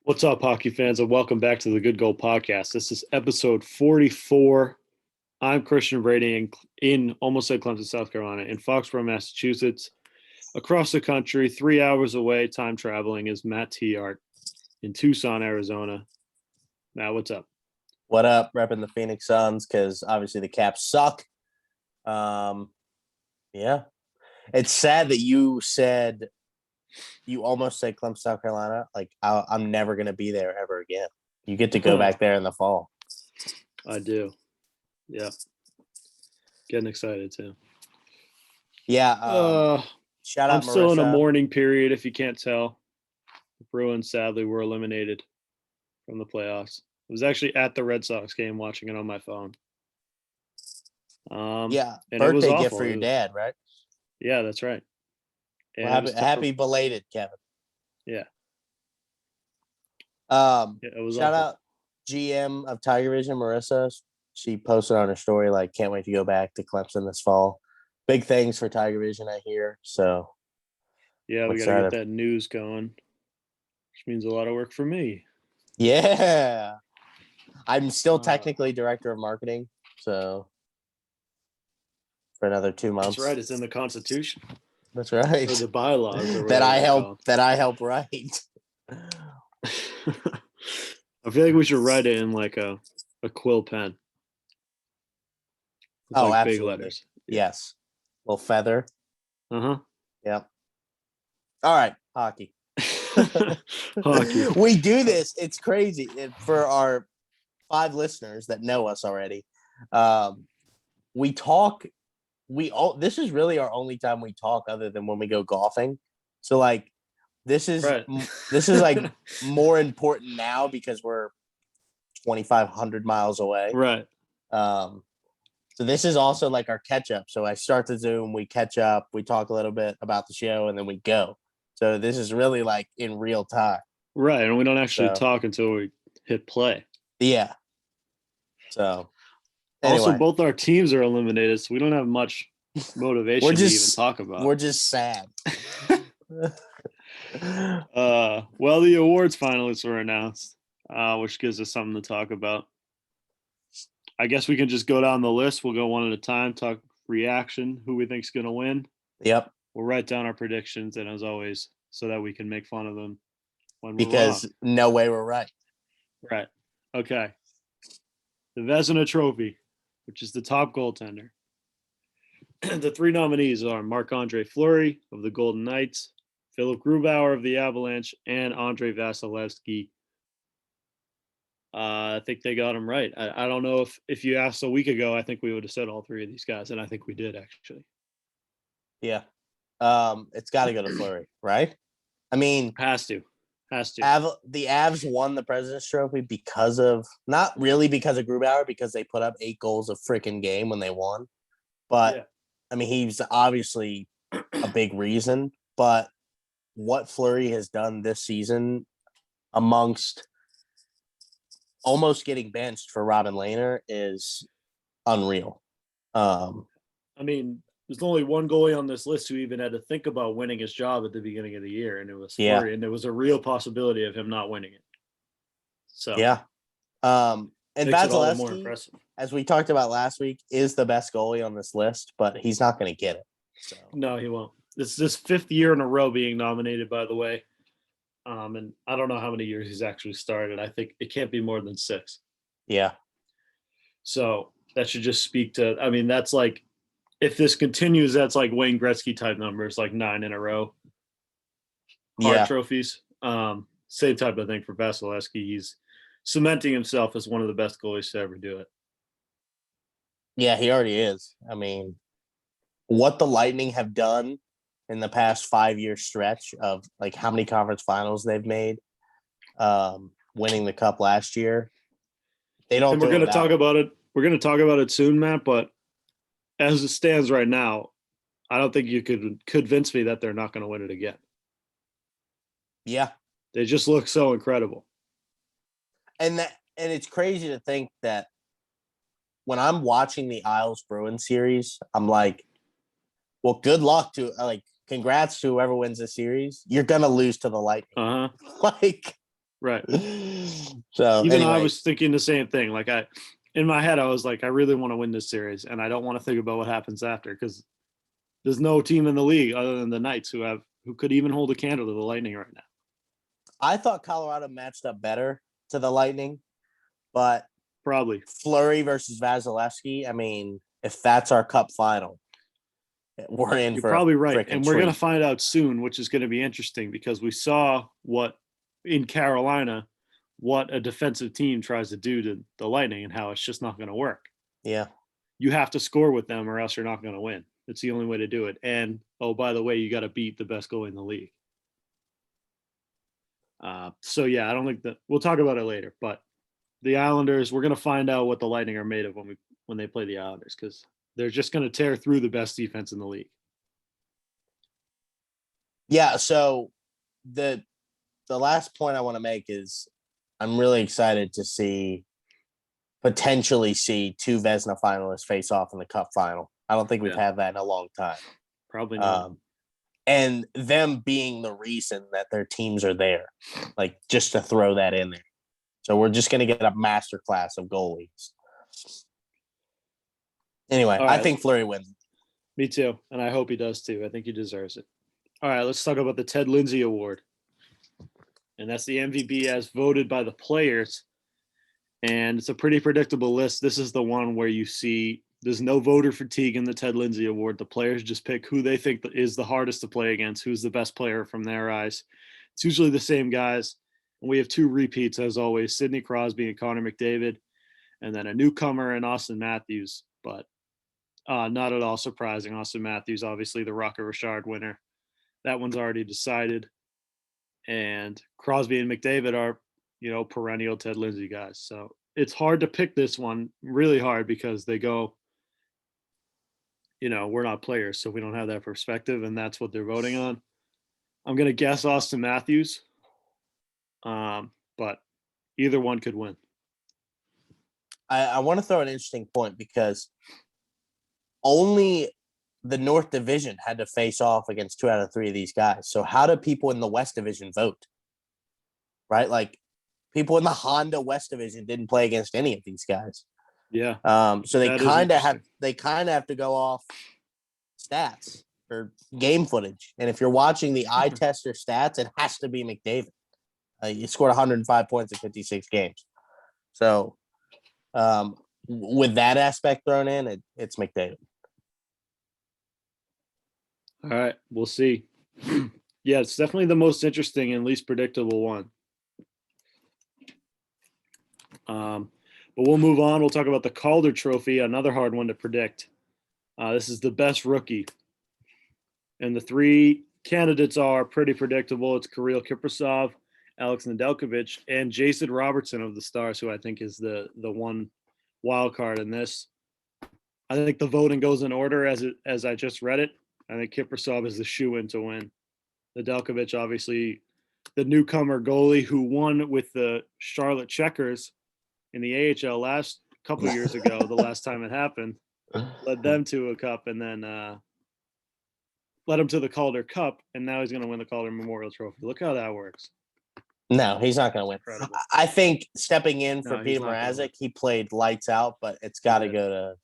What's up, hockey fans, and welcome back to the Good Goal Podcast. This is episode 44. I'm Christian Brady in almost said Clemson, South Carolina, in Foxborough, Massachusetts. Across the country, 3 hours away, time traveling, is Matt Tiart in Tucson, Arizona. Matt, what's up? What up? Repping the Phoenix Suns because obviously the Caps suck. Yeah. It's sad that you almost said Clemson, South Carolina. Like, I'm never going to be there ever again. You get to go back there in the fall. I do. Yeah. Getting excited, too. Yeah. Shout out I'm still in a Marissa. mourning period, if you can't tell. The Bruins, sadly, were eliminated from the playoffs. I was actually at the Red Sox game watching it on my phone. Yeah, and birthday it was awful. gift for your dad, right? Yeah, that's right. Well, happy belated, Kevin. Yeah. It was shout awful. out GM of Tiger Vision, Marissa. She posted on her story, like, can't wait to go back to Clemson this fall. Big things for Tiger Vision, I hear. So, yeah, we got to get that news going, which means a lot of work for me. Yeah. I'm still technically director of marketing, so for another 2 months. That's right. It's in the Constitution. That's right. Or the bylaws. Or that I help write. I feel like we should write it in like a quill pen. Oh, like absolutely. Big letters. Yes. Little feather. Uh-huh. Yep. All right. Hockey. Hockey. We do this. It's crazy. For our 5 listeners that know us already, we talk. This is really our only time we talk, other than when we go golfing. So, like, this is like more important now because we're 2,500 miles away. Right. So this is also like our catch up. So I start the Zoom, we catch up, we talk a little bit about the show, and then we go. So this is really like in real time. Right. And we don't actually talk until we hit play. Yeah. So anyway. Also, both our teams are eliminated, so we don't have much motivation to even talk about. We're just sad. Well, the awards finalists were announced, which gives us something to talk about. I guess we can just go down the list. We'll go one at a time, talk reaction, who we think is going to win. Yep. We'll write down our predictions, and as always, so that we can make fun of them when because we're wrong. No way we're right. Right. Okay. The Vezina Trophy, which is the top goaltender. The 3 nominees are Marc-Andre Fleury of the Golden Knights, Philip Grubauer of the Avalanche, and Andrei Vasilevsky. I think they got him right. I don't know if you asked a week ago, I think we would have said all 3 of these guys, and I think we did, actually. Yeah. It's got to go to Fleury, right? I mean, has to. The Avs won the President's Trophy not really because of Grubauer, because they put up 8 goals a freaking game when they won. But yeah. I mean, he's obviously a big reason. But what Fleury has done this season, amongst almost getting benched for Robin Lehner, is unreal. I mean, there's only one goalie on this list who even had to think about winning his job at the beginning of the year, and it was Fleury, and there was a real possibility of him not winning it. So yeah, and Vasilevsky, as we talked about last week, is the best goalie on this list, but he's not going to get it. So. No, he won't. This is his 5th year in a row being nominated, by the way. And I don't know how many years he's actually started. I think it can't be more than 6. Yeah. So that should just speak to, I mean, that's like, if this continues, that's like Wayne Gretzky type numbers, like 9 in a row. Hart trophies. Same type of thing for Vasilevsky. He's cementing himself as one of the best goalies to ever do it. Yeah, he already is. I mean, what the Lightning have done in the past 5-year stretch of like how many conference finals they've made, winning the cup last year. They don't. And we're going to talk about it. We're going to talk about it soon, Matt. But as it stands right now, I don't think you could convince me that they're not going to win it again. Yeah, they just look so incredible. And it's crazy to think that when I'm watching the Isles Bruins series, I'm like, well, good luck to congrats to whoever wins the series. You're gonna lose to the Lightning. Uh-huh. Like, Right. So Even anyway, I was thinking the same thing. Like in my head, I was like, I really want to win this series, and I don't want to think about what happens after because there's no team in the league other than the Knights who could even hold a candle to the Lightning right now. I thought Colorado matched up better to the Lightning, but Probably Fleury versus Vasilevsky. I mean, if that's our Cup final, we're in you're for a probably right, freaking and we're treat. gonna find out soon, which is going to be interesting because we saw what in Carolina what a defensive team tries to do to the Lightning and how it's just not going to work. Yeah. You have to score with them or else you're not going to win. It's the only way to do it. And oh, by the way, you got to beat the best goalie in the league. So yeah, I don't think that we'll talk about it later. But the Islanders, we're going to find out what the Lightning are made of when they play the Islanders because they're just going to tear through the best defense in the league. Yeah. So the last point I want to make is I'm really excited to potentially see two Vezina finalists face off in the Cup final. I don't think we've had that in a long time. Probably not. And them being the reason that their teams are there, like just to throw that in there. So we're just going to get a masterclass of goalies. Anyway, I think Fleury wins. Me too. And I hope he does too. I think he deserves it. All right, let's talk about the Ted Lindsay Award. And that's the MVP as voted by the players. And it's a pretty predictable list. This is the one where you see there's no voter fatigue in the Ted Lindsay Award. The players just pick who they think is the hardest to play against, who's the best player from their eyes. It's usually the same guys. And we have two repeats, as always, Sidney Crosby and Connor McDavid, and then a newcomer and Austin Matthews. But not at all surprising. Austin Matthews, obviously the Rocket Richard winner. That one's already decided. And Crosby and McDavid are, perennial Ted Lindsay guys. So it's hard to pick this one, really hard, because they go, we're not players, so we don't have that perspective, and that's what they're voting on. I'm going to guess Austin Matthews, but either one could win. I want to throw an interesting point because only the North Division had to face off against 2 out of 3 of these guys. So how do people in the West Division vote? Right? Like people in the Honda West Division didn't play against any of these guys. Yeah. So they kind of have to go off stats or game footage. And if you're watching the eye tester stats, it has to be McDavid. He scored 105 points in 56 games. So with that aspect thrown in, it's McDavid. All right, we'll see. Yeah, it's definitely the most interesting and least predictable one. But we'll move on. We'll talk about the Calder Trophy, another hard one to predict. This is the best rookie. And the 3 candidates are pretty predictable. It's Kirill Kaprizov, Alex Nedeljkovic, and Jason Robertson of the Stars, who I think is the one wild card in this. I think the voting goes in order as I just read it. I think Kaprizov is the shoe-in to win. Nedeljkovic, obviously, the newcomer goalie who won with the Charlotte Checkers in the AHL last couple of years ago, the last time it happened, led them to a cup and then led him to the Calder Cup, and now he's going to win the Calder Memorial Trophy. Look how that works. No, he's not going to win. Incredible. I think stepping in for Peter Mrazek, he played lights out, but it's got to go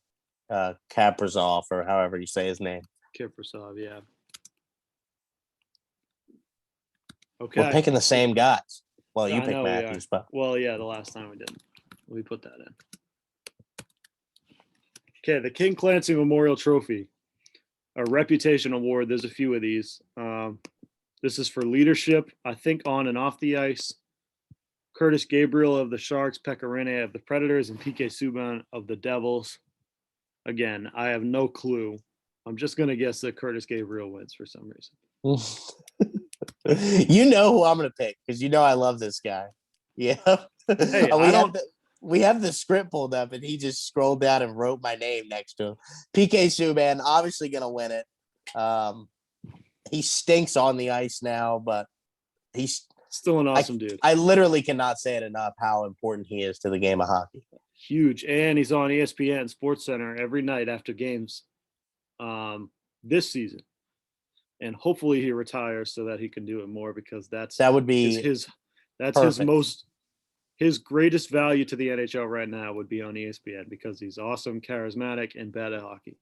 to Kaprizov or however you say his name. Kaprizov, yeah. Okay. We're picking the same guys. Well, you picked Matthews, but well, yeah, the last time we didn't. We put that in. Okay, the King Clancy Memorial Trophy, a reputation award. There's a few of these. This is for leadership, I think, on and off the ice. Curtis Gabriel of the Sharks, Pekka Rinne of the Predators, and PK Subban of the Devils. Again, I have no clue. I'm just going to guess that Curtis Gabriel wins for some reason. You know who I'm going to pick because I love this guy. Yeah. Hey, we have the script pulled up and he just scrolled down and wrote my name next to him. PK Subban, obviously going to win it. He stinks on the ice now, but he's still an awesome dude. I literally cannot say it enough how important he is to the game of hockey. Huge. And he's on ESPN SportsCenter every night after games this season. And hopefully he retires so that he can do it more because that would be That's his greatest value to the NHL right now would be on ESPN because he's awesome, charismatic, and bad at hockey.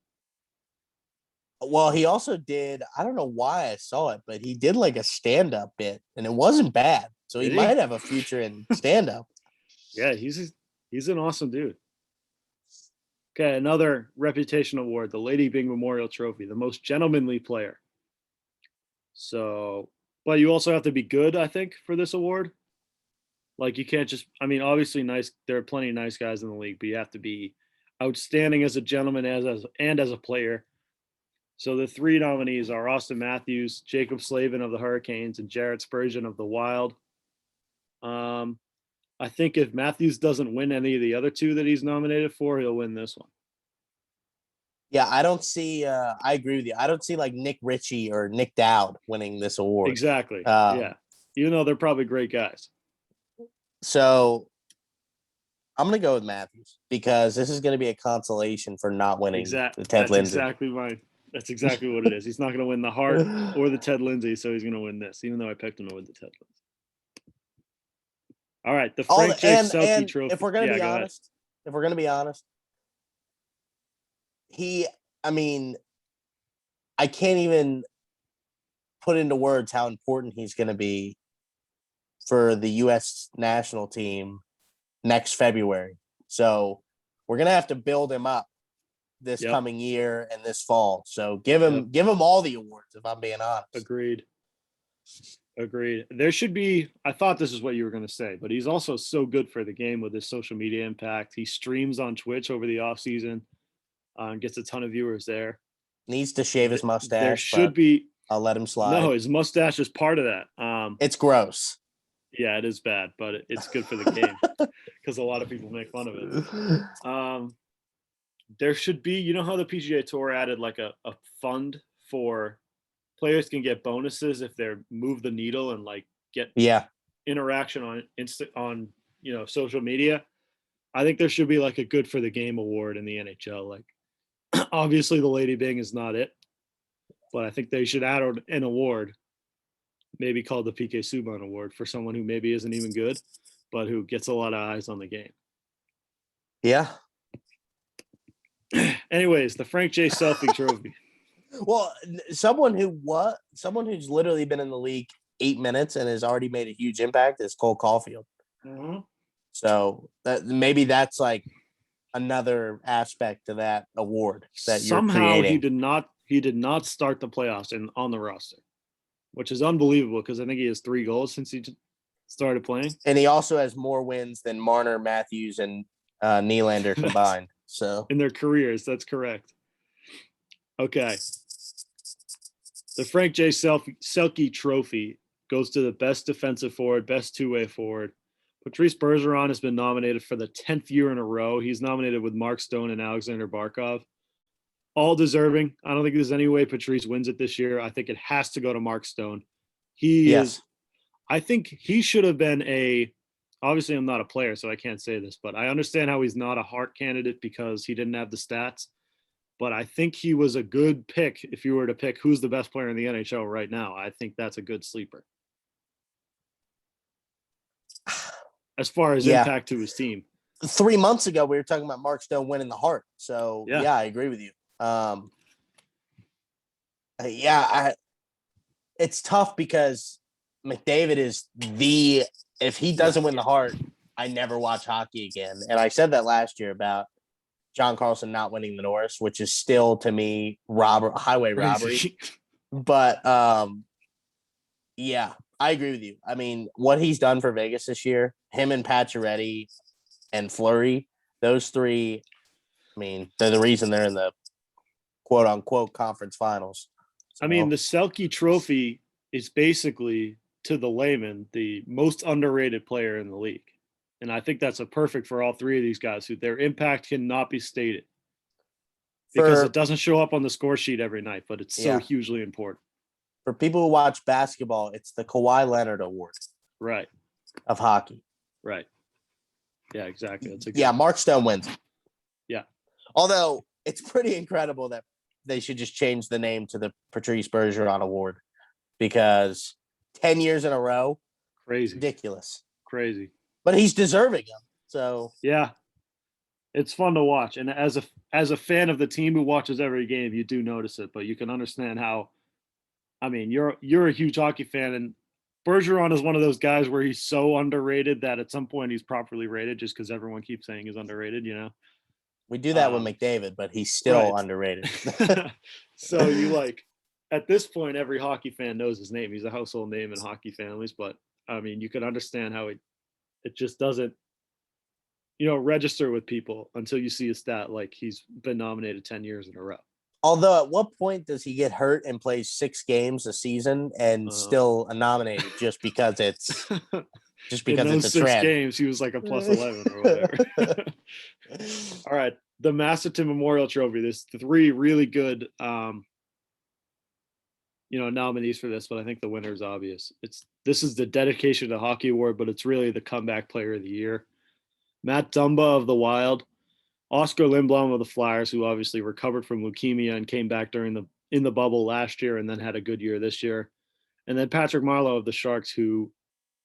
Well, he also did, I don't know why I saw it, but he did like a stand-up bit, and it wasn't bad. So he might have a future in stand-up. Yeah, he's an awesome dude. Okay, another reputation award, the Lady Byng Memorial Trophy, the most gentlemanly player. So, but you also have to be good, I think, for this award. Like you can't just, I mean, obviously nice. There are plenty of nice guys in the league, but you have to be outstanding as a gentleman and as a player. So the three nominees are Austin Matthews, Jacob Slavin of the Hurricanes, and Jared Spurgeon of the Wild. I think if Matthews doesn't win any of the other two that he's nominated for, he'll win this one. Yeah, I don't see. I agree with you. I don't see like Nick Ritchie or Nick Dowd winning this award. Exactly. Yeah, even though they're probably great guys. So I'm going to go with Matthews because this is going to be a consolation for not winning the Ted Lindsay. That's exactly what it is. He's not going to win the Hart or the Ted Lindsay, so he's going to win this, even though I picked him to win the Ted Lindsay. All right, the Frank J. Selke Trophy. If we're going to be honest, I can't even put into words how important he's going to be for the U.S. national team next February. So we're going to have to build him up this coming year and this fall. So give him all the awards, if I'm being honest. Agreed. There should be, I thought this is what you were going to say, but he's also so good for the game with his social media impact. He streams on Twitch over the off season, gets a ton of viewers there. Needs to shave his mustache. There should be. I'll let him slide. No, his mustache is part of that. It's gross. Yeah, it is bad, but it's good for the game because a lot of people make fun of it. There should be, you know how the PGA Tour added like a fund for players can get bonuses if they move the needle and like get interaction on social media. I think there should be like a good for the game award in the NHL. Like obviously the Lady Byng is not it, but I think they should add an award, maybe called the PK Subban Award, for someone who maybe isn't even good, but who gets a lot of eyes on the game. Yeah. Anyways, the Frank J. Selfie Trophy. Well, someone who's literally been in the league 8 minutes and has already made a huge impact is Cole Caulfield. Mm-hmm. So maybe that's like another aspect to that award that somehow you're creating. he did not start the playoffs on the roster, which is unbelievable because I think he has 3 goals since he started playing, and he also has more wins than Marner, Matthews, and Nylander combined. So in their careers, that's correct. Okay. The Frank J. Selke Trophy goes to the best defensive forward, best two-way forward. Patrice Bergeron has been nominated for the 10th year in a row. He's nominated with Mark Stone and Alexander Barkov. All deserving. I don't think there's any way Patrice wins it this year. I think it has to go to Mark Stone. I think he should have been obviously I'm not a player, so I can't say this, but I understand how he's not a Hart candidate because he didn't have the stats. But I think he was a good pick if you were to pick who's the best player in the NHL right now. I think that's a good sleeper. As far as impact to his team. 3 months ago, we were talking about Mark Stone winning the Hart. So, I agree with you. It's tough because McDavid is if he doesn't win the Hart, I never watch hockey again. And I said that last year about John Carlson not winning the Norris, which is still to me highway robbery. But I agree with you. I mean, what he's done for Vegas this year, him and Pacioretty and Fleury, those three, I mean, they're the reason they're in the quote unquote conference finals. So, I mean, the Selke Trophy is basically, to the layman, the most underrated player in the league. And I think that's a perfect for all three of these guys who their impact cannot be stated because it doesn't show up on the score sheet every night, but it's so hugely important. For people who watch basketball, it's the Kawhi Leonard Award. Right. Of hockey. Right. Yeah, exactly. That's Mark Stone wins. Yeah. Although it's pretty incredible that they should just change the name to the Patrice Bergeron Award because 10 years in a row, Crazy. Ridiculous. Crazy. But he's deserving of it. So yeah, it's fun to watch. And as a fan of the team who watches every game, you do notice it. But you can understand how. I mean, you're a huge hockey fan, and Bergeron is one of those guys where he's so underrated that at some point he's properly rated just because everyone keeps saying he's underrated. we do that with McDavid, but he's still right. underrated. So you at this point, every hockey fan knows his name. He's a household name in hockey families. But I mean, you can understand how it just doesn't, register with people until you see a stat like he's been nominated 10 years in a row. Although, at what point does he get hurt and plays 6 games a season and still nominated just because it's in those a 6 trend? games he was like a plus 11 or whatever. All right, the Masterton Memorial Trophy. There's 3 really good, nominees for this, but I think the winner is obvious. This is the Dedication to Hockey Award, but it's really the Comeback Player of the Year. Matt Dumba of the Wild, Oscar Lindblom of the Flyers, who obviously recovered from leukemia and came back in the bubble last year and then had a good year this year. And then Patrick Marleau of the Sharks, who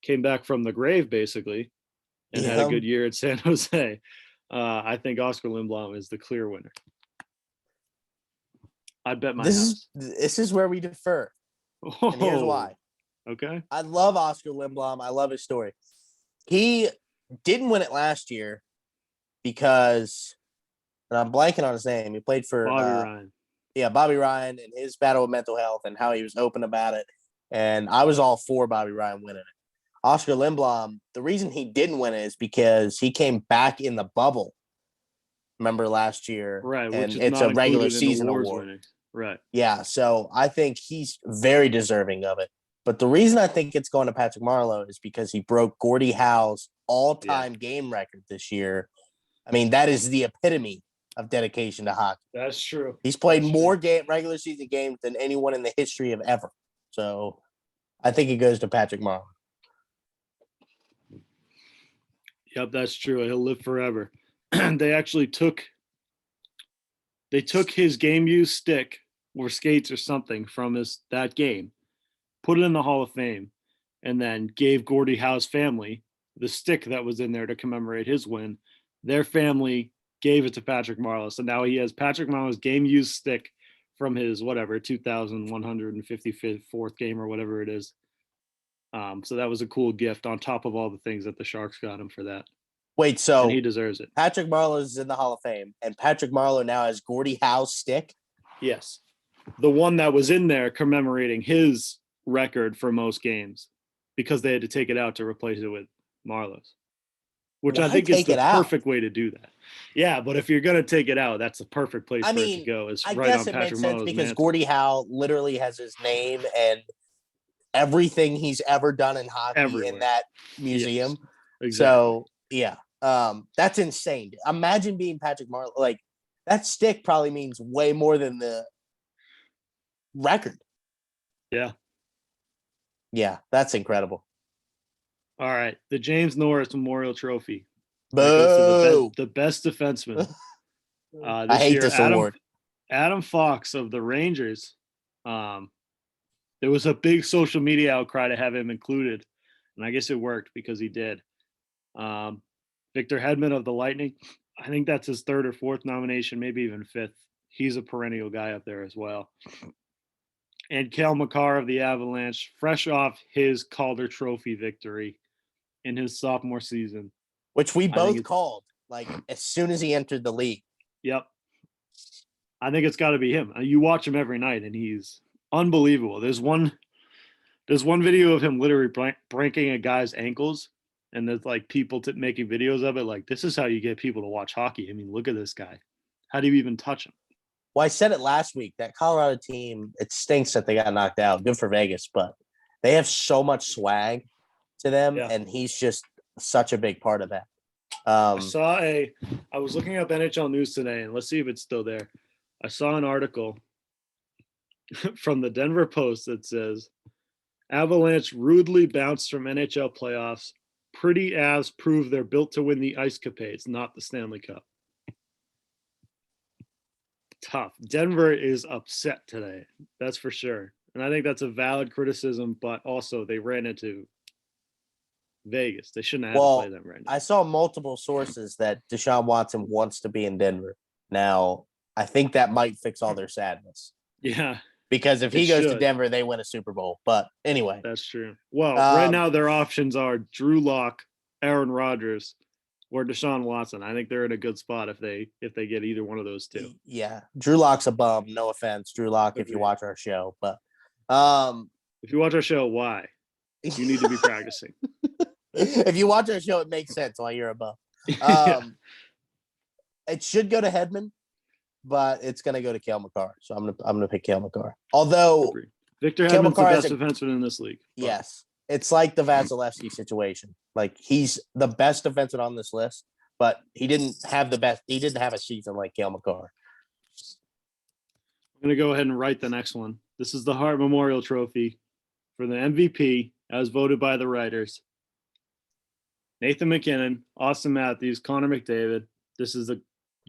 came back from the grave basically and had a good year at San Jose. I think Oscar Lindblom is the clear winner. I'd bet my house. This is where we defer. And here's why. Okay. I love Oscar Lindblom. I love his story. He didn't win it last year because, and I'm blanking on his name. He played for Bobby Ryan. Yeah, Bobby Ryan and his battle with mental health and how he was open about it. And I was all for Bobby Ryan winning it. Oscar Lindblom, the reason he didn't win it is because he came back in the bubble. Remember last year? Right, and which is it's not a regular included in the season awards award. winning. Right. Yeah, so I think he's very deserving of it. But the reason I think it's going to Patrick Marleau is because he broke Gordie Howe's all-time game record this year. I mean, that is the epitome of dedication to hockey. That's true. He's played more regular season games than anyone in the history of ever. So I think it goes to Patrick Marleau. Yep, that's true. He'll live forever. They actually took his game used stick or skates or something from that game, put it in the Hall of Fame, and then gave Gordie Howe's family the stick that was in there to commemorate his win. Their family gave it to Patrick Marleau. So now he has Patrick Marleau's game used stick from his 2,154th game or whatever it is. So that was a cool gift on top of all the things that the Sharks got him for that. Wait, so and he deserves it. Patrick Marleau is in the Hall of Fame, and Patrick Marleau now has Gordie Howe's stick? Yes. The one that was in there commemorating his record for most games because they had to take it out to replace it with Marleau's, which I think is the perfect way to do that. Yeah, but if you're going to take it out, that's the perfect place for it to go. Is right on Patrick Marleau's mantle. I guess it makes sense because Gordie Howe literally has his name and everything he's ever done in hockey in that museum. Yes, exactly. So, yeah. That's insane. Imagine being Patrick Marleau. Like, that stick probably means way more than the record. Yeah. Yeah, that's incredible. All right. The James Norris Memorial Trophy. Boo! The best defenseman. I hate this award. Adam Fox of the Rangers. There was a big social media outcry to have him included, and I guess it worked because he did. Victor Hedman of the Lightning, I think that's his 3rd or 4th nomination, maybe even 5th. He's a perennial guy up there as well. And Cale Makar of the Avalanche, fresh off his Calder Trophy victory in his sophomore season. Which we both called, like, as soon as he entered the league. Yep. I think it's got to be him. You watch him every night, and he's unbelievable. There's one video of him literally breaking a guy's ankles, and there's like people making videos of it. Like, this is how you get people to watch hockey. I mean, look at this guy. How do you even touch him? Well, I said it last week. That Colorado team, it stinks that they got knocked out. Good for Vegas, but they have so much swag to them, and he's just such a big part of that. I was looking up NHL news today, and let's see if it's still there. I saw an article from the Denver Post that says, Avalanche rudely bounced from NHL playoffs. Pretty Avs prove they're built to win the Ice Capades, not the Stanley Cup. Tough. Denver is upset today. That's for sure. And I think that's a valid criticism, but also they ran into Vegas. They shouldn't have had to play them right now. I saw multiple sources that Deshaun Watson wants to be in Denver. Now, I think that might fix all their sadness. Yeah. Because if he goes to Denver, they win a Super Bowl. But anyway. That's true. Well, right now their options are Drew Lock, Aaron Rodgers, or Deshaun Watson. I think they're in a good spot if they get either one of those two. Yeah. Drew Lock's a bum. No offense, Drew Lock, if you watch our show. But if you watch our show, why? You need to be practicing. If you watch our show, it makes sense why you're a bum. It should go to Hedman, but it's going to go to Cale Makar. So I'm gonna pick Cale Makar. Although Victor Hedman's the best defenseman in this league. But. Yes, it's like the Vasilevsky situation. Like he's the best defenseman on this list, but he didn't have a season like Cale Makar. I'm gonna go ahead and write the next one. This is the Hart Memorial Trophy for the MVP, as voted by the writers. Nathan MacKinnon, Austin Matthews, Connor McDavid. This is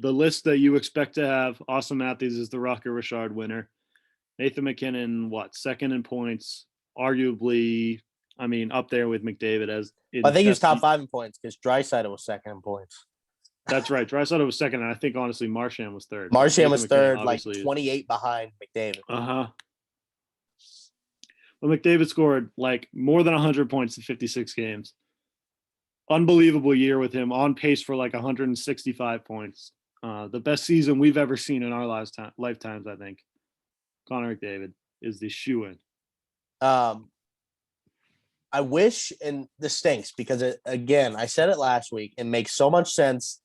the list that you expect to have. Austin Matthews is the Rocket Richard winner. Nathan MacKinnon, second in points, arguably, up there with McDavid as. I think he's top 5 in points because Draisaitl was second in points. That's right. Draisaitl was second, and I think honestly Marchand was third. Marchand was third, like 28 behind McDavid. Well, McDavid scored like more than 100 points in 56 games. Unbelievable year with him, on pace for like 165 points. The best season we've ever seen in our lifetimes, I think. Connor McDavid is the shoo-in. I wish, and this stinks because, again, I said it last week, it makes so much sense,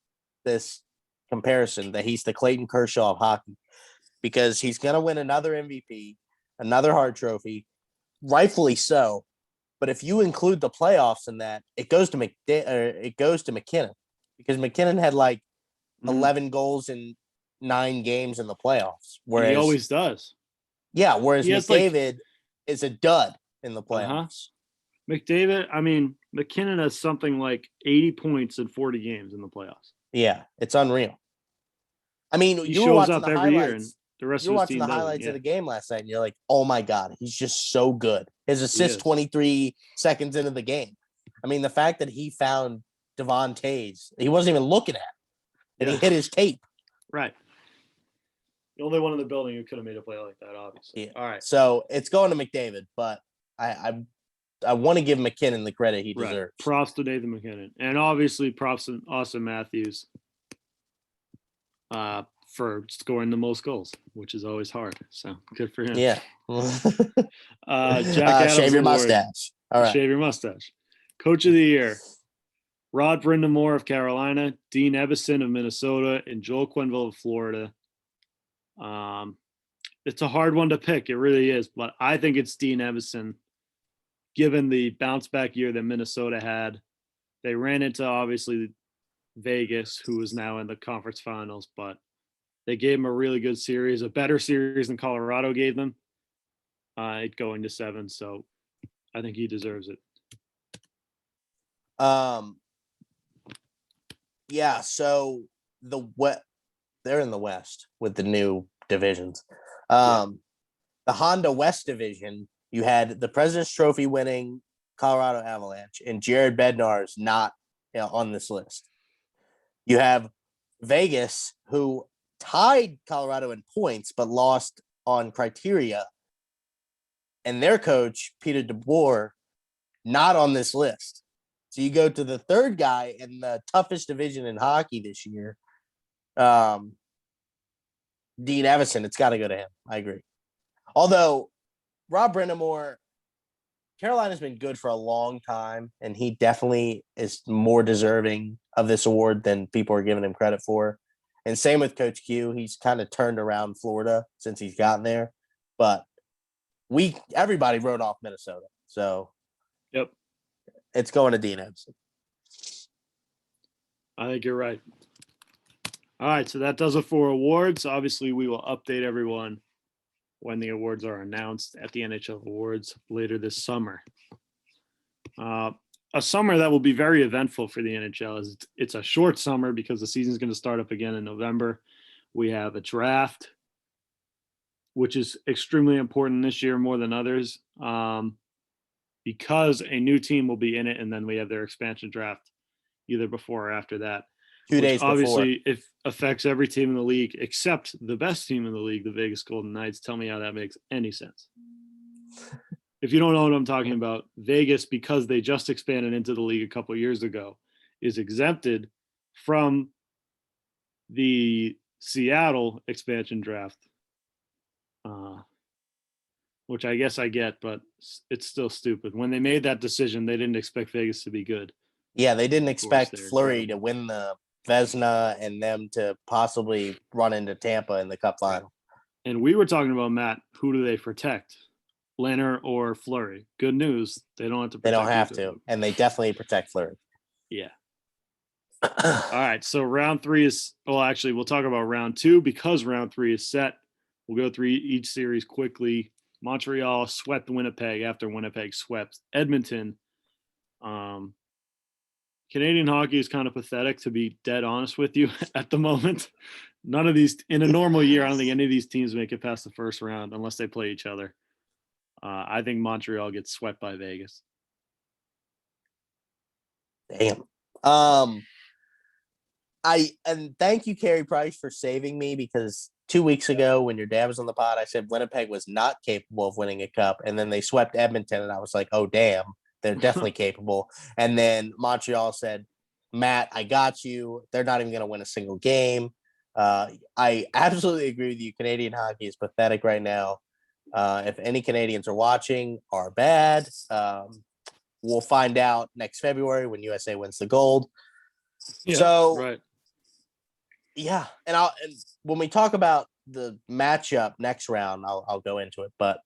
this comparison, that he's the Clayton Kershaw of hockey because he's going to win another MVP, another Hart Trophy, rightfully so. But if you include the playoffs in that, it goes to McKinnon because McKinnon had like 11 goals in 9 games in the playoffs. Whereas he always does. Yeah, whereas McDavid is a dud in the playoffs. McDavid, McKinnon has something like 80 points in 40 games in the playoffs. Yeah, it's unreal. He shows up every year, and the rest of his team the highlights of the game last night, and you're like, oh my God, he's just so good. His assist 23 seconds into the game. The fact that he found Devon Tays, he wasn't even looking at him, and he hit his tape. Right. The only one in the building who could have made a play like that, obviously. Yeah. All right. So it's going to McDavid, but I want to give McKinnon the credit he deserves. Props to Nathan MacKinnon. And obviously props to Austin Matthews for scoring the most goals, which is always hard. So good for him. Yeah. Jack Adams shave your Award. mustache. All right. Shave your mustache. Coach of the Year. Rod Brindamore of Carolina, Dean Evason of Minnesota, and Joel Quenneville of Florida. It's a hard one to pick. It really is. But I think it's Dean Evason, given the bounce back year that Minnesota had. They ran into, obviously, Vegas, who is now in the conference finals, but they gave him a really good series, a better series than Colorado gave them, it going to 7. So I think he deserves it. Yeah, so they're in the West with the new divisions. The Honda West division, you had the President's Trophy winning Colorado Avalanche, and Jared Bednar is not on this list. You have Vegas, who tied Colorado in points but lost on criteria, and their coach, Peter DeBoer, not on this list. So you go to the third guy in the toughest division in hockey this year, Dean Evason. It's got to go to him. I agree. Although Rob Brindamore, Carolina's been good for a long time, and he definitely is more deserving of this award than people are giving him credit for. And same with Coach Q. He's kind of turned around Florida since he's gotten there. But everybody wrote off Minnesota. So yep, it's going to Dean Evason. I think you're right. All right, so that does it for awards. Obviously, we will update everyone when the awards are announced at the NHL Awards later this summer. A summer that will be very eventful for the NHL. It's a short summer because the season is going to start up again in November. We have a draft, which is extremely important this year more than others. because a new team will be in it, and then we have their expansion draft either before or after that. 2 days before. Obviously, it affects every team in the league except the best team in the league, the Vegas Golden Knights. Tell me how that makes any sense. If you don't know what I'm talking about, Vegas, because they just expanded into the league a couple of years ago, is exempted from the Seattle expansion draft, which I guess I get, but it's still stupid. When they made that decision, they didn't expect Vegas to be good. Yeah, they didn't expect Fleury to win the Vezina and them to possibly run into Tampa in the Cup final. And we were talking about, Matt, who do they protect? Leonard or Fleury? Good news, they don't have to protect. They don't have to, and they definitely protect Fleury. Yeah. All right, so round 3 is – well, actually, we'll talk about round 2 because round 3 is set. We'll go through each series quickly. Montreal swept Winnipeg after Winnipeg swept Edmonton. Canadian hockey is kind of pathetic, to be dead honest with you, at the moment. None of these – in a normal year, I don't think any of these teams make it past the first round unless they play each other. I think Montreal gets swept by Vegas. Damn. And thank you, Carey Price, for saving me, because 2 weeks ago when your dad was on the pod, I said Winnipeg was not capable of winning a cup, and then they swept Edmonton, and I was like, oh, damn, they're definitely capable. And then Montreal said, Matt, I got you. They're not even going to win a single game. I absolutely agree with you. Canadian hockey is pathetic right now. If any Canadians are watching, are bad. We'll find out next February when USA wins the gold. Yeah, so, right. Yeah, and when we talk about the matchup next round, I'll go into it. But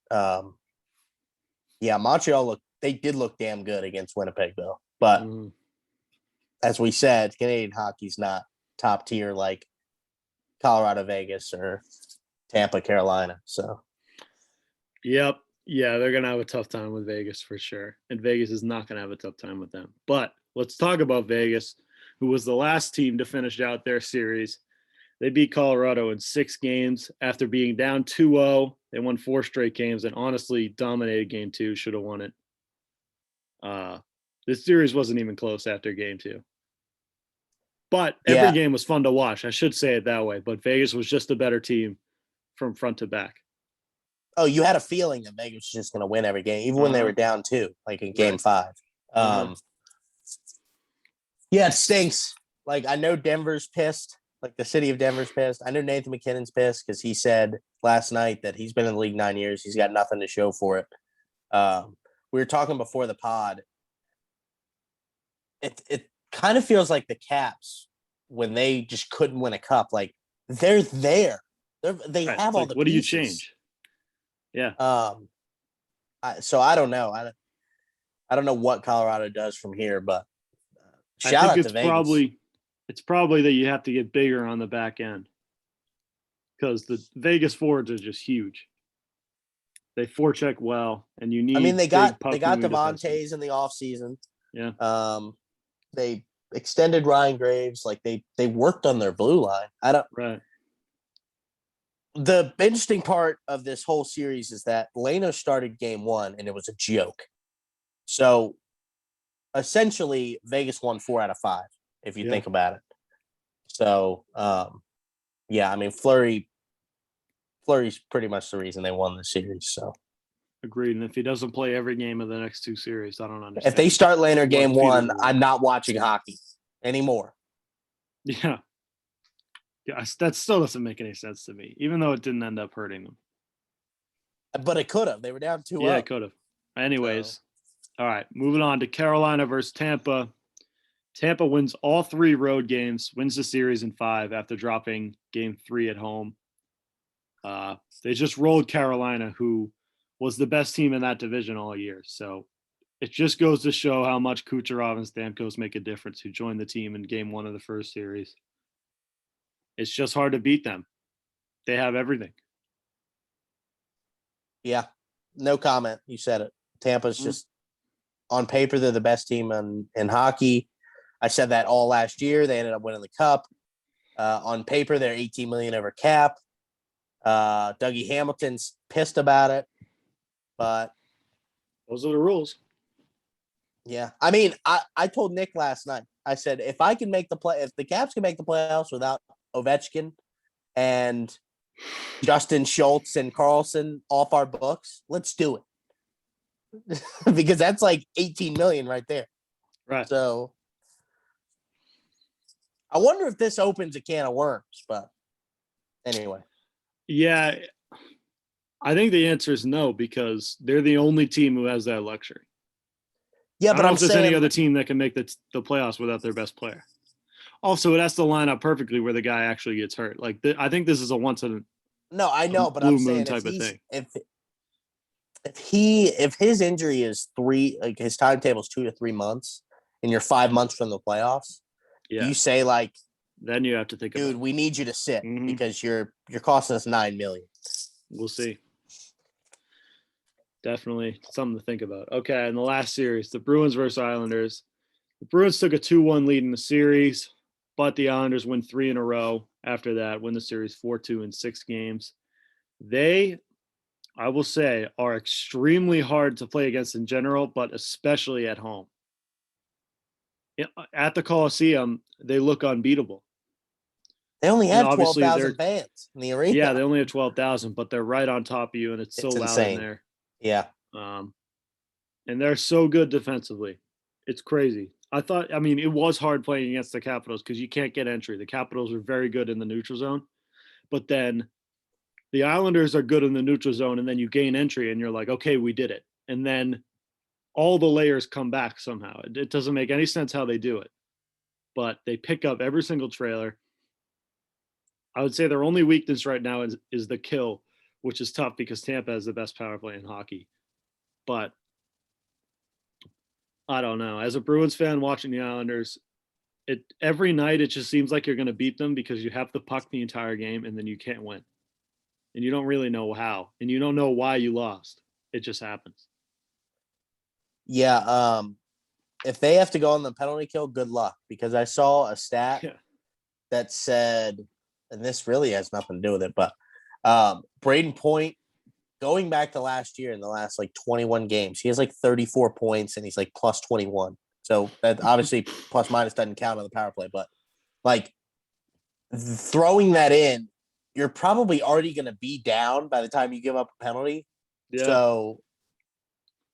Montreal did look damn good against Winnipeg, though. But as we said, Canadian hockey's not top tier like Colorado, Vegas, or Tampa, Carolina. So, yep, yeah, they're gonna have a tough time with Vegas for sure, and Vegas is not gonna have a tough time with them. But let's talk about Vegas, who was the last team to finish out their series. They beat Colorado in 6 games after being down 2-0. They won 4 straight games and honestly dominated game 2, should have won it. This series wasn't even close after game 2. But every game was fun to watch. I should say it that way. But Vegas was just a better team from front to back. Oh, you had a feeling that Vegas was just going to win every game, even when they were down 2, like in game 5. Yeah, it stinks. Like, I know Denver's pissed. Like, the city of Denver's pissed. I know Nathan McKinnon's pissed because he said last night that he's been in the league 9 years. He's got nothing to show for it. We were talking before the pod. It kind of feels like the Caps when they just couldn't win a cup. Like, they're there. They have all the pieces. What do you change? Yeah. So I don't know. I don't know what Colorado does from here, but shout out to Vegas. It's probably that you have to get bigger on the back end because the Vegas forwards are just huge. They forecheck well, and you need. I mean, they got Devontae's in the offseason. Yeah. They extended Ryan Graves. Like they worked on their blue line. Right. The interesting part of this whole series is that Leno started game 1 and it was a joke. So essentially Vegas won 4 out of 5, if you think about it. So, I mean, Fleury's pretty much the reason they won the series. So agreed. And if he doesn't play every game of the next 2 series, I don't understand. If they start Leno game 1, I'm not watching hockey anymore. Yeah. Yeah, that still doesn't make any sense to me, even though it didn't end up hurting them. But it could have. They were down 2-0. Yeah, it could have. Anyways, all right, moving on to Carolina versus Tampa. Tampa wins all 3 road games, wins the series in 5 after dropping game 3 at home. They just rolled Carolina, who was the best team in that division all year. So it just goes to show how much Kucherov and Stamkos make a difference, who joined the team in game 1 of the first series. It's just hard to beat them. They have everything. Yeah, no comment. You said it. Tampa's just, on paper, they're the best team in hockey. I said that all last year. They ended up winning the cup. On paper, they're $18 million over cap. Dougie Hamilton's pissed about it, but those are the rules. Yeah. I mean, I told Nick last night, I said, if the Caps can make the playoffs without Ovechkin and Justin Schultz and Carlson off our books, let's do it. Because that's like 18 million right there. Right. So I wonder if this opens a can of worms, but anyway. Yeah. I think the answer is no, because they're the only team who has that luxury. Yeah, but I don't know know if there's any other team that can make the playoffs without their best player. Also, it has to line up perfectly where the guy actually gets hurt. Like I think this is a once in no, I know, but blue I'm moon saying type of thing. If his injury is his timetable is 2 to 3 months, and you're 5 months from the playoffs, Yeah. do you say like, then you have to think, dude, we need you to sit because you're costing us $9 million. We'll see. Definitely something to think about. Okay, in the last series, the Bruins versus Islanders. The Bruins took a 2-1 lead in the series, but the Islanders win 3 in a row after that, win the series 4-2 in 6 games. They, I will say, are extremely hard to play against in general, but especially at home. At the Coliseum, they look unbeatable. They only have 12,000 fans in the arena. Yeah, they only have 12,000, but they're right on top of you, and it's so loud insane in there. Yeah. And they're so good defensively. It's crazy. I mean, it was hard playing against the Capitals because you can't get entry. The Capitals are very good in the neutral zone, but then the Islanders are good in the neutral zone, and then you gain entry, and you're like, okay, we did it. And then all the layers come back somehow. It doesn't make any sense how they do it, but they pick up every single trailer. I would say their only weakness right now is the kill, which is tough because Tampa has the best power play in hockey. But I don't know. As a Bruins fan watching the Islanders, every night it just seems like you're going to beat them because you have the puck the entire game and then you can't win. And you don't really know how. And you don't know why you lost. It just happens. Yeah. If they have to go on the penalty kill, good luck. Because I saw a stat that said, and this really has nothing to do with it, but Braden Point, going back to last year in the last like 21 games, he has like 34 points and he's like plus 21. So that obviously plus minus doesn't count on the power play, but like throwing that in, you're probably already going to be down by the time you give up a penalty. Yeah. So,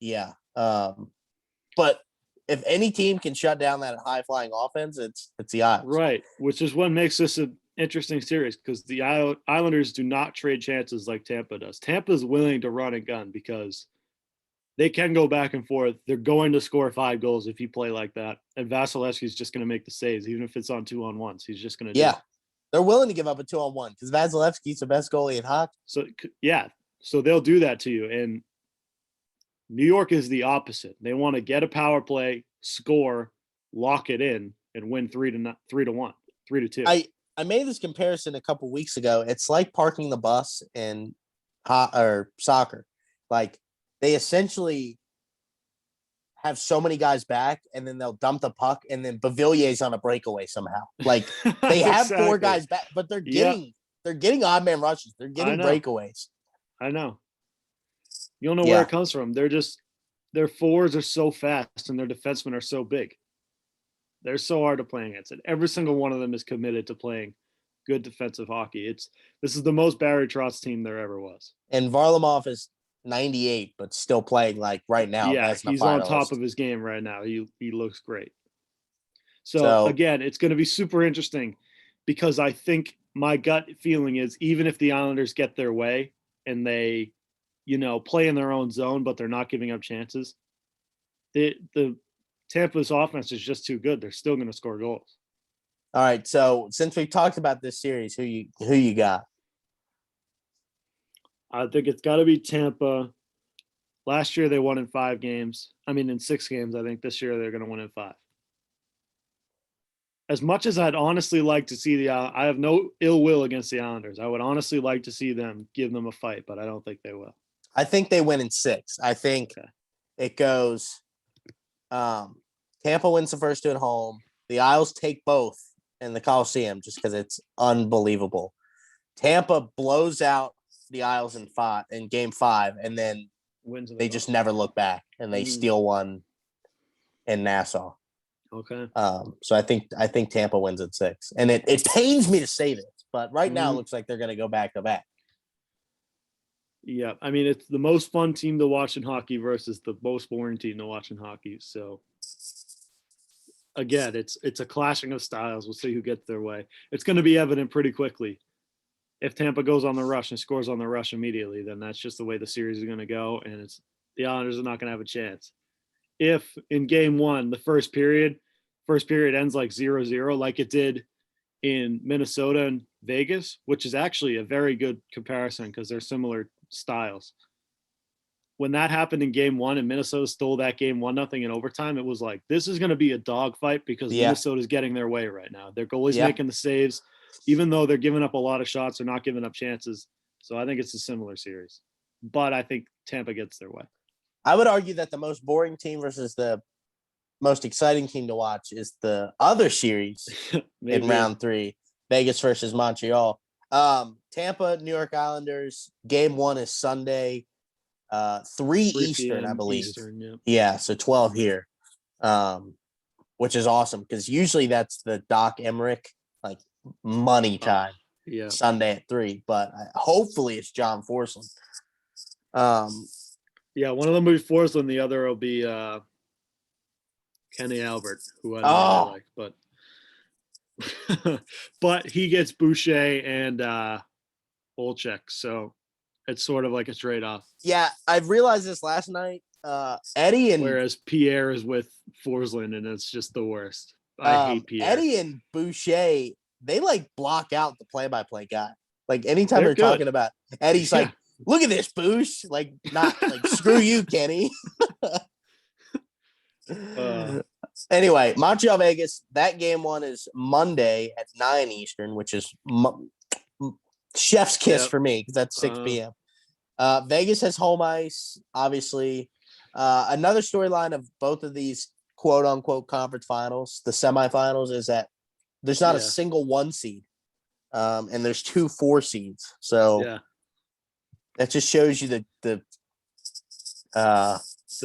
yeah. But if any team can shut down that high flying offense, it's the Isles. Right, which is what makes this an interesting series because the Islanders do not trade chances like Tampa does. Tampa's willing to run and gun because they can go back and forth. They're going to score 5 goals if you play like that. And Vasilevsky's just going to make the saves, even if it's on 2-on-1s. He's just going to do it. They're willing to give up a 2-on-1 because Vasilevsky's the best goalie in hockey. So, yeah. So they'll do that to you. And New York is the opposite. They want to get a power play, score, lock it in, and win 3-1, 3-2. I made this comparison a couple weeks ago. It's like parking the bus in soccer. Like they essentially have so many guys back, and then they'll dump the puck, and then Bavillier's on a breakaway somehow. Like they have 4 guys back, but they're getting odd man rushes. They're getting breakaways. I know. You don't know where it comes from. Their forwards are so fast, and their defensemen are so big. They're so hard to play against. And every single one of them is committed to playing good defensive hockey. This is the most Barry Trotz team there ever was. And Varlamov is 98, but still playing like right now. Yeah, he's on top of his game right now. He looks great. So again, it's going to be super interesting because I think my gut feeling is even if the Islanders get their way and they, play in their own zone, but they're not giving up chances, the Tampa's offense is just too good. They're still going to score goals. All right. So since we've talked about this series, who you got? I think it's got to be Tampa. Last year they won in 5 games. In 6 games. I think this year they're going to win in 5. As much as I'd honestly like to see I have no ill will against the Islanders. I would honestly like to see them give them a fight, but I don't think they will. I think they win in 6. I think it goes. Tampa wins the first 2 at home. The Isles take both in the Coliseum just because it's unbelievable. Tampa blows out the Isles in game 5, and then they just never look back, and they steal one in Nassau. Okay. So I think Tampa wins in 6. And it pains me to say this, but right now it looks like they're going to go back to back. Yeah, I mean, it's the most fun team to watch in hockey versus the most boring team to watch in hockey. So again, it's a clashing of styles. We'll see who gets their way. It's going to be evident pretty quickly. If Tampa goes on the rush and scores on the rush immediately, then that's just the way the series is going to go, and the Islanders are not going to have a chance. If in game 1, the first period ends like 0-0, like it did in Minnesota and Vegas, which is actually a very good comparison because they're similar styles. When that happened in game 1 and Minnesota stole that game 1-0 in overtime, it was like, this is going to be a dogfight because Minnesota's getting their way right now. Their goalie's making the saves, even though they're giving up a lot of shots, they're not giving up chances. So I think it's a similar series, but I think Tampa gets their way. I would argue that the most boring team versus the most exciting team to watch is the other series in round 3, Vegas versus Montreal. Tampa, New York Islanders, game 1 is Sunday, 3 Eastern, I believe. Eastern, yeah, so 12 here, which is awesome because usually that's the Doc Emmerich like money time. Sunday at 3, but hopefully it's John Forslund. One of them will be Forslund, the other will be Kenny Albert, who I don't really like, but he gets Boucher and Olczyk, so it's sort of like a trade-off. Yeah, I've realized this last night. Eddie and whereas Pierre is with Forslund, and it's just the worst. I hate Pierre. Eddie and Boucher, they like block out the play-by-play guy. Like anytime they're talking about Eddie's like, look at this, Boosh. Like not like screw you, Kenny. Anyway, Montreal Vegas. That game 1 is Monday at 9 Eastern, which is chef's kiss for me because that's 6 p.m. Vegas has home ice, obviously. Another storyline of both of these quote unquote conference finals, the semifinals, is that there's not a single 1 seed, and there's 2 4 seeds. So that just shows you the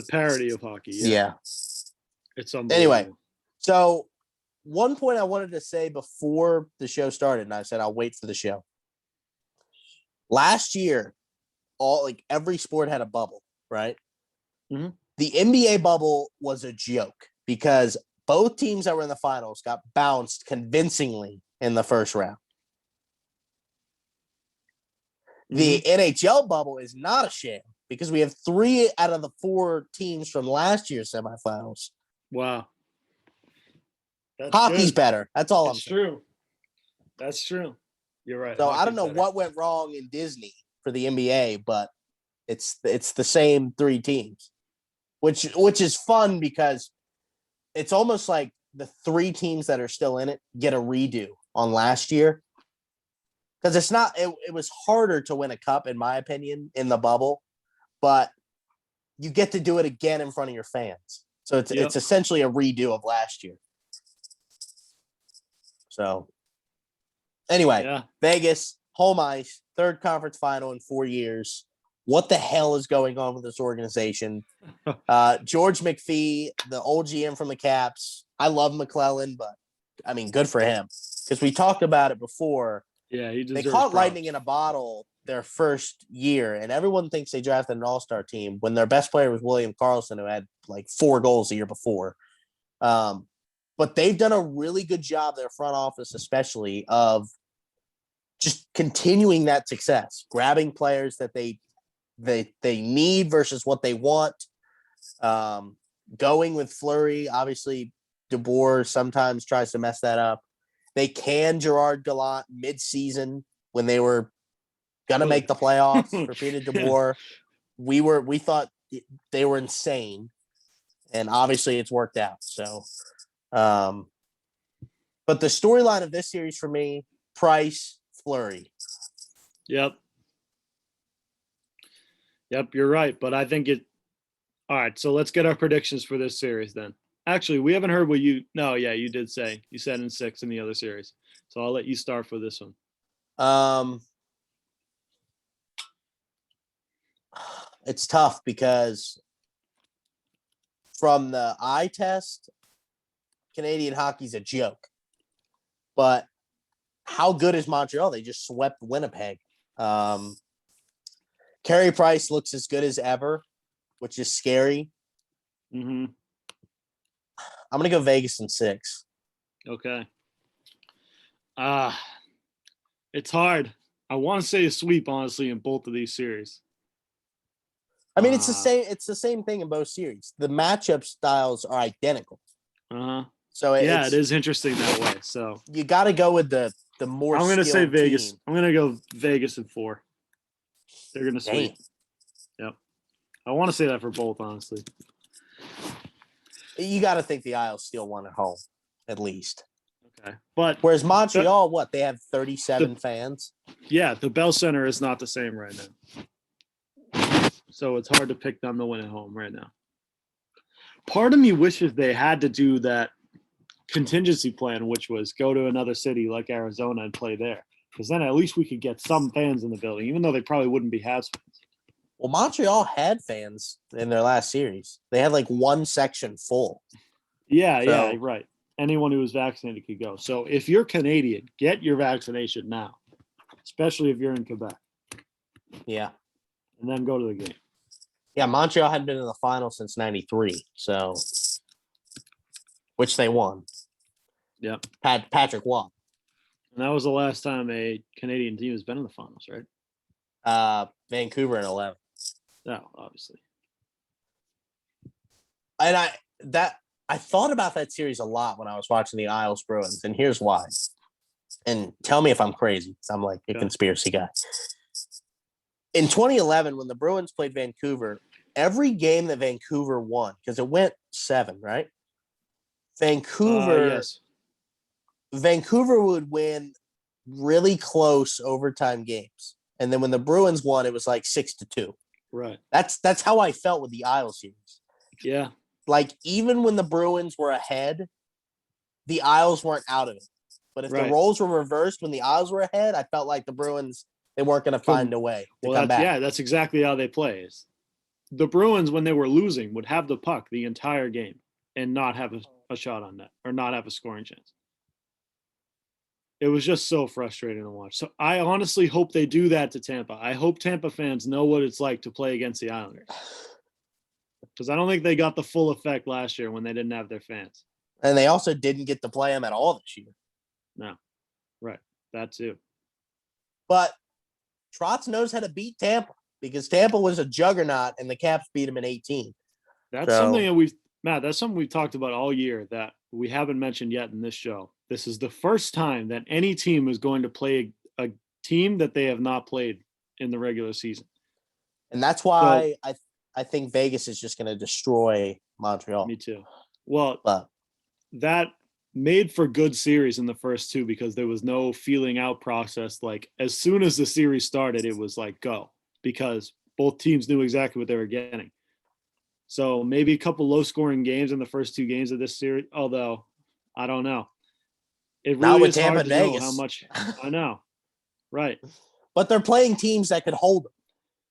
parity of hockey. It's unbelievable. Anyway, so one point I wanted to say before the show started, and I said I'll wait for the show. Last year, every sport had a bubble, right? Mm-hmm. The NBA bubble was a joke because both teams that were in the finals got bounced convincingly in the first round. The NHL bubble is not a sham because we have 3 out of the 4 teams from last year's semifinals. Wow. Hockey's better. That's all I'm saying. True. That's true. You're right. So Hockey's I don't know what went wrong in Disney for the NBA, but it's the same 3 teams, which is fun because it's almost like the 3 teams that are still in it get a redo on last year. Because it's not, it was harder to win a cup, in my opinion, in the bubble, but you get to do it again in front of your fans. So it's essentially a redo of last year. So anyway, Vegas, home ice, 3rd conference final in 4 years. What the hell is going on with this organization? George McPhee, the old GM from the Caps. I love McClellan, but I mean, good for him. Because we talked about it before. Yeah, he deserves They caught props. lightning in a bottle their first year, and everyone thinks they drafted an all-star team when their best player was William Karlsson, who had like 4 goals the year before. But they've done a really good job, their front office especially, of just continuing that success, grabbing players that they need versus what they want. Going with Fleury, obviously DeBoer sometimes tries to mess that up. They canned Gerard Gallant mid-season when they were gonna make the playoffs. Repeated DeBoer. We thought they were insane, and obviously it's worked out. So, but the storyline of this series for me: Price, Fleury. Yep, you're right. But I think it. All right, so let's get our predictions for this series then. Actually, we haven't heard what you. No, yeah, you did say you said in 6 in the other series. So I'll let you start for this one. It's tough because from the eye test, Canadian hockey's a joke. But how good is Montreal? They just swept Winnipeg. Carey Price looks as good as ever, which is scary. Mm-hmm. I'm going to go Vegas in 6. Okay. It's hard. I want to say a sweep, honestly, in both of these series. I mean, it's the same thing in both series. The matchup styles are identical. Uh-huh. So it is interesting that way. So you got to go with the more. I'm going to say Vegas. Team. I'm going to go Vegas in 4. They're going to sweep. Yep. I want to say that for both, honestly. You got to think the Isles still won at home, at least. Okay. But whereas Montreal, they have 37 fans? Yeah, the Bell Center is not the same right now. So it's hard to pick them to win at home right now. Part of me wishes they had to do that contingency plan, which was go to another city like Arizona and play there. Because then at least we could get some fans in the building, even though they probably wouldn't be Habs fans. Well, Montreal had fans in their last series. They had like one section full. Yeah, right. Anyone who was vaccinated could go. So if you're Canadian, get your vaccination now, especially if you're in Quebec. Yeah. And then go to the game. Yeah, Montreal hadn't been in the final since 93, so which they won. Yeah. Patrick won. And that was the last time a Canadian team has been in the finals, right? Vancouver in 11. No, obviously. And I thought about that series a lot when I was watching the Isles Bruins, and here's why. And tell me if I'm crazy. I'm like a conspiracy guy. In 2011, when the Bruins played Vancouver, every game that Vancouver won, because it went 7, right? Vancouver would win really close overtime games. And then when the Bruins won, it was like 6-2. Right. That's how I felt with the Isles series. Yeah. Like, even when the Bruins were ahead, the Isles weren't out of it. But if the roles were reversed when the Isles were ahead, I felt like the Bruins, they weren't going to find a way to come back. Yeah, that's exactly how they play. The Bruins, when they were losing, would have the puck the entire game and not have a shot on net or not have a scoring chance. It was just so frustrating to watch. So I honestly hope they do that to Tampa. I hope Tampa fans know what it's like to play against the Islanders. Because I don't think they got the full effect last year when they didn't have their fans. And they also didn't get to play them at all this year. No. Right. That too. But Trotz knows how to beat Tampa because Tampa was a juggernaut and the Caps beat him in 18. That's something that that's something we've talked about all year that we haven't mentioned yet in this show. This is the first time that any team is going to play a team that they have not played in the regular season. And that's why I think Vegas is just going to destroy Montreal. Me too. Well, that made for good series in the first 2 because there was no feeling out process. Like, as soon as the series started, it was like, go, because both teams knew exactly what they were getting. So maybe a couple low-scoring games in the first 2 games of this series, although I don't know. It really is hard to know how much. I know. Right. But they're playing teams that could hold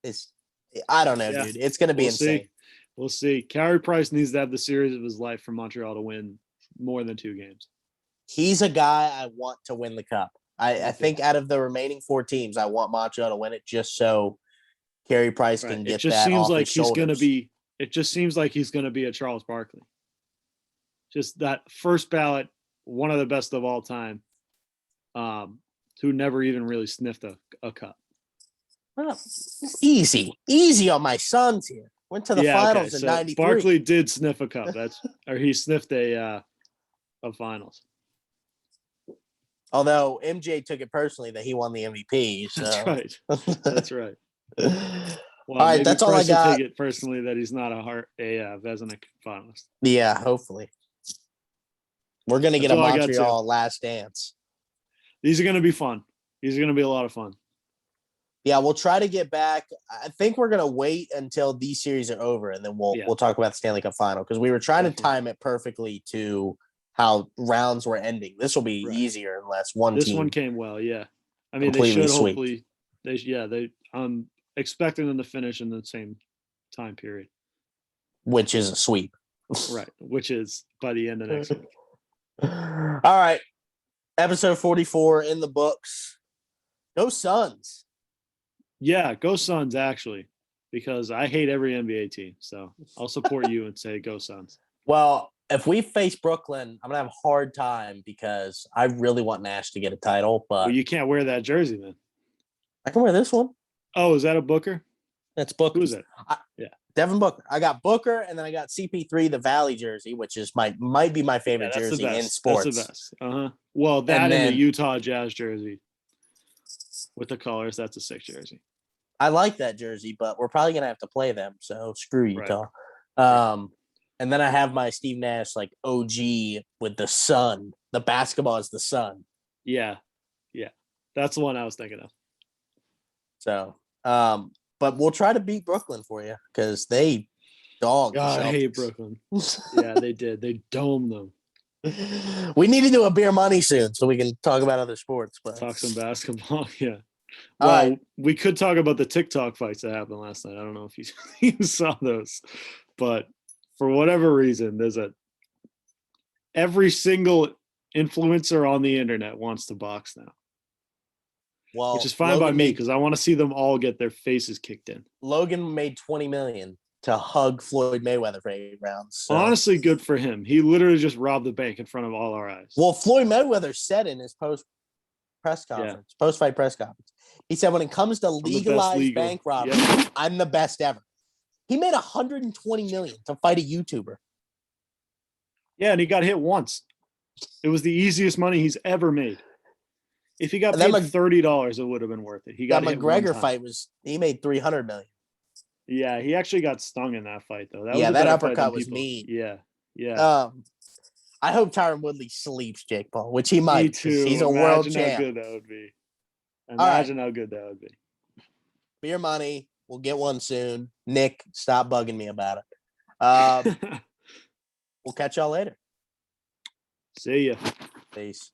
them. I don't know, dude. It's going to be insane. We'll see. Carey Price needs to have the series of his life for Montreal to win more than 2 games. He's a guy I want to win the cup. I think out of the remaining 4 teams, I want Montreal to win it just so Carey Price can get that off his shoulders. It just seems like he's going to be a Charles Barkley. Just that first ballot, one of the best of all time, who never even really sniffed a cup. Well, easy on my sons here. Went to the finals in '93. Barkley did sniff a cup. He sniffed a finals. Although MJ took it personally that he won the MVP. So. That's right. That's right. Well, all right, that's all I got. Take it personally that he's not a Vezina finalist. Yeah, hopefully. We're gonna get a Montreal last dance. These are gonna be fun. These are gonna be a lot of fun. Yeah, we'll try to get back. I think we're gonna wait until these series are over, and then we'll talk about the Stanley Cup final because we were trying to time it perfectly to how rounds were ending. This will be easier unless This one came well, yeah. I mean, they should hopefully. I'm expecting them to finish in the same time period, which is a sweep. Right, which is by the end of next week. All right. Episode 44 in the books. Go Suns. Yeah, go Suns, actually, because I hate every NBA team. So I'll support you and say go Suns. Well, if we face Brooklyn, I'm going to have a hard time because I really want Nash to get a title, but Well, you can't wear that jersey then. I can wear this one. Oh, is that a Booker? That's Booker. Who's it? Yeah. Devin Booker. I got Booker, and then I got CP3, the Valley jersey, which is might be my favorite jersey in sports. That's the best. Well, that and the Utah Jazz jersey with the colors, that's a sick jersey. I like that jersey, but we're probably gonna have to play them. So screw Utah. Right. And then I have my Steve Nash like OG with the sun. The basketball is the sun. Yeah, that's the one I was thinking of. So, but we'll try to beat Brooklyn for you because they dogged. God, I hate Brooklyn. Yeah, they did. They domed them. We need to do a beer money soon so we can talk about other sports. But talk some basketball. Yeah. Well, we could talk about the TikTok fights that happened last night. I don't know if you saw those, but for whatever reason, every single influencer on the internet wants to box now. Well, which is fine by me because I want to see them all get their faces kicked in. Logan made $20 million to hug Floyd Mayweather for 8 rounds. So. Honestly, good for him. He literally just robbed the bank in front of all our eyes. Well, Floyd Mayweather said in his post-fight press conference, he said, when it comes to legalized bank robbery, I'm the best ever. He made $120 million to fight a YouTuber. Yeah, and he got hit once. It was the easiest money he's ever made. If he got paid $30, it would have been worth it. He got that McGregor fight he made $300 million. Yeah, he actually got stung in that fight though. That uppercut was mean. Yeah. I hope Tyron Woodley sleeps Jake Paul, which he might. Me too. He's a world champ. Imagine how good that would be. Imagine how good that would be. Beer money. We'll get one soon. Nick, stop bugging me about it. We'll catch y'all later. See ya. Peace.